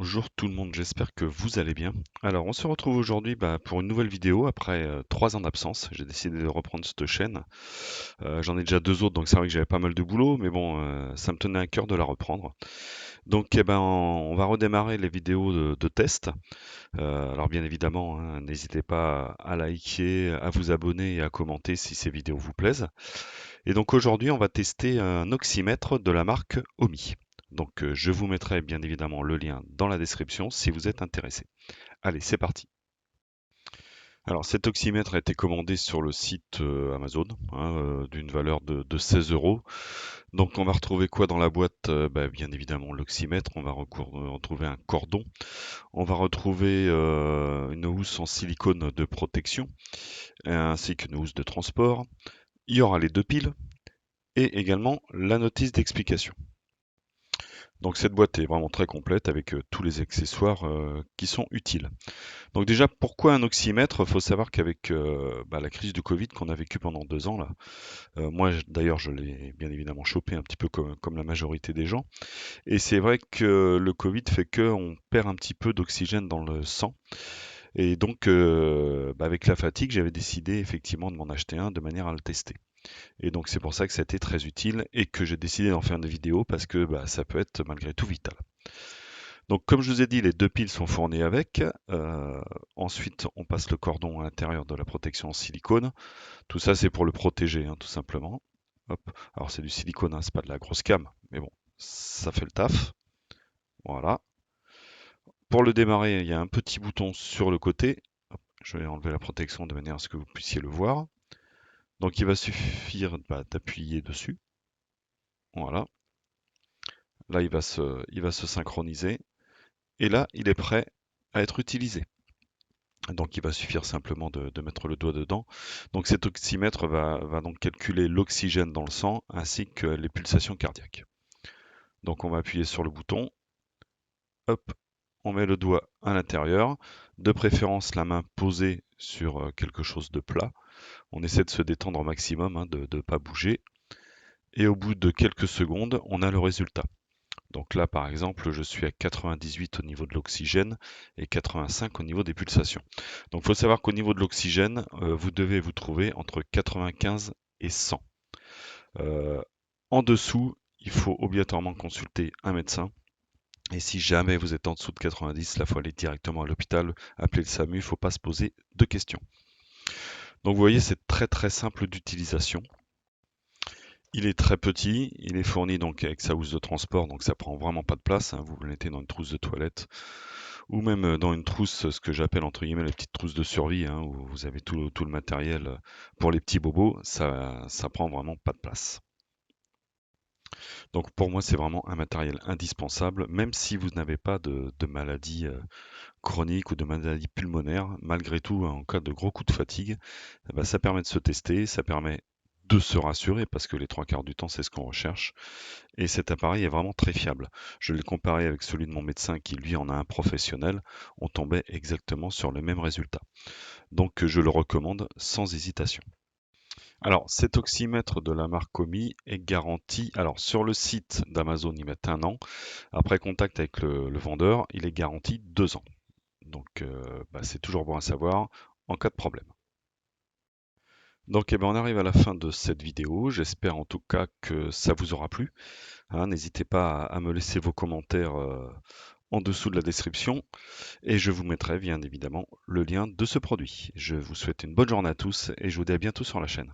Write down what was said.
Bonjour tout le monde, j'espère que vous allez bien. Alors on se retrouve aujourd'hui pour une nouvelle vidéo après 3 ans d'absence. J'ai décidé de reprendre cette chaîne. J'en ai déjà 2 autres, donc c'est vrai que j'avais pas mal de boulot, mais bon, ça me tenait à cœur de la reprendre. Donc on va redémarrer les vidéos de test. Alors bien évidemment, hein, n'hésitez pas à liker, à vous abonner et à commenter si ces vidéos vous plaisent. Et donc aujourd'hui, on va tester un oxymètre de la marque Omi. Donc je vous mettrai bien évidemment le lien dans la description si vous êtes intéressé. Allez, c'est parti. Alors cet oxymètre a été commandé sur le site Amazon, hein, d'une valeur de 16 euros. Donc on va retrouver quoi dans la boîte? Bien évidemment l'oxymètre, on va retrouver un cordon, on va retrouver une housse en silicone de protection, ainsi qu'une housse de transport. Il y aura les 2 piles et également la notice d'explication. Donc cette boîte est vraiment très complète avec tous les accessoires qui sont utiles. Donc déjà, pourquoi un oxymètre? Il faut savoir qu'avec la crise du Covid qu'on a vécue pendant 2 ans, là, moi d'ailleurs je l'ai bien évidemment chopé un petit peu comme la majorité des gens. Et c'est vrai que le Covid fait qu'on perd un petit peu d'oxygène dans le sang. Et donc avec la fatigue, j'avais décidé effectivement de m'en acheter un de manière à le tester. Et donc c'est pour ça que ça a été très utile et que j'ai décidé d'en faire une vidéo parce que ça peut être malgré tout vital. Donc comme je vous ai dit, les 2 piles sont fournies avec. Ensuite, on passe le cordon à l'intérieur de la protection en silicone. Tout ça, c'est pour le protéger, hein, tout simplement. Hop. Alors c'est du silicone, hein, c'est pas de la grosse cam, mais bon, ça fait le taf. Voilà. Pour le démarrer, il y a un petit bouton sur le côté. Hop, je vais enlever la protection de manière à ce que vous puissiez le voir. Donc il va suffire d'appuyer dessus. Voilà. Là, il va se synchroniser. Et là, il est prêt à être utilisé. Donc il va suffire simplement de mettre le doigt dedans. Donc cet oxymètre va donc calculer l'oxygène dans le sang ainsi que les pulsations cardiaques. Donc on va appuyer sur le bouton. Hop, on met le doigt à l'intérieur. De préférence la main posée sur quelque chose de plat. On essaie de se détendre au maximum, hein, de ne pas bouger. Et au bout de quelques secondes, on a le résultat. Donc là, par exemple, je suis à 98 au niveau de l'oxygène et 85 au niveau des pulsations. Donc il faut savoir qu'au niveau de l'oxygène, vous devez vous trouver entre 95 et 100. Euh, En dessous, il faut obligatoirement consulter un médecin. Et si jamais vous êtes en dessous de 90, là, il faut aller directement à l'hôpital, appeler le SAMU, il ne faut pas se poser de questions. Donc vous voyez, c'est très très simple d'utilisation. Il est très petit, il est fourni donc avec sa housse de transport, donc ça prend vraiment pas de place, hein. Vous le mettez dans une trousse de toilette ou même dans une trousse, ce que j'appelle entre guillemets les petites trousses de survie, hein, où vous avez tout le matériel pour les petits bobos, ça prend vraiment pas de place. Donc pour moi, c'est vraiment un matériel indispensable, même si vous n'avez pas de maladie chronique ou de maladie pulmonaire, malgré tout, en cas de gros coups de fatigue, ça permet de se tester, ça permet de se rassurer parce que les 3 quarts du temps, c'est ce qu'on recherche. Et cet appareil est vraiment très fiable. Je l'ai comparé avec celui de mon médecin qui, lui, en a un professionnel. On tombait exactement sur le même résultat. Donc, je le recommande sans hésitation. Alors, cet oxymètre de la marque Omi est garanti. Alors, sur le site d'Amazon, ils mettent 1 an. Après contact avec le vendeur, il est garanti 2 ans. Donc, c'est toujours bon à savoir en cas de problème. Donc, on arrive à la fin de cette vidéo. J'espère en tout cas que ça vous aura plu. Hein, n'hésitez pas à me laisser vos commentaires en dessous de la description et je vous mettrai bien évidemment le lien de ce produit. Je vous souhaite une bonne journée à tous et je vous dis à bientôt sur la chaîne.